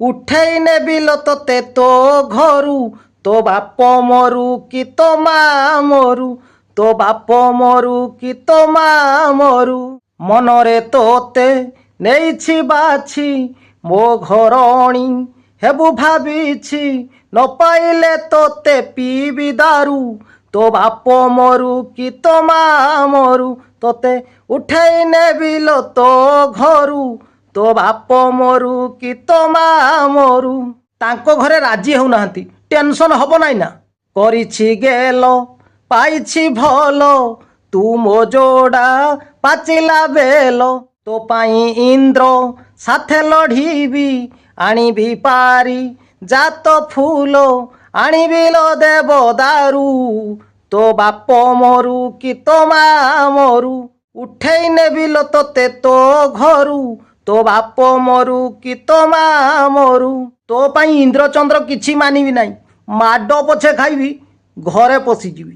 ଉଠେଇ ନେବିଲ ତତେ ତୋ ଘରୁ, ତୋ ବାପ ମରୁ କି ତୋ ମା ମରୁ, ତୋ ବାପ ମରୁ କି ତୋ ମା ମରୁ। ମନରେ ତୋତେ ନେଇଛି ବାଛି, ମୋ ଘରଣୀ ହେବୁ ଭାବିଛି, ନ ପାଇଲେ ତୋତେ ପିଇବି ଦାରୁ, ତୋ ବାପ ମରୁ କି ତୋ ମା ମରୁ, ତୋତେ ଉଠେଇ ନେବିଲ ତୋ ଘରୁ, ତୋ ବାପ ମରୁ କି ତୋ ମା ମରୁ। ତାଙ୍କ ଘରେ ରାଜି ହେଉନାହାନ୍ତି, ଟେନସନ୍ ହବ ନାଇଁ ନା। କରିଛି ଗେଲ ପାଇଛି ଭଲ, ତୁ ମୋ ଯୋଡ଼ା ପାଚିଲା ବେଲ, ତୋ ପାଇଁ ଇନ୍ଦ୍ର ସାଥେ ଲଢ଼ିବି, ଆଣିବି ପାରି ଜାତ ଫୁଲ, ଆଣିବି ଲୋ ଦେବ ଦାରୁ, ତୋ ବାପ ମରୁ କି ତୋ ମା ମରୁ। ଉଠେଇ ନେବିଲ ତୋତେ ତୋ ଘରୁ, ତୋ ବାପ ମରୁ କି ତୋ ମା ମରୁ। ତୋ ପାଇଁ ଇନ୍ଦ୍ରଚନ୍ଦ୍ର କିଛି ମାନିବି ନାହିଁ, ମାଡ଼ ପଛେ ଖାଇବି ଘରେ ପଶିଯିବି।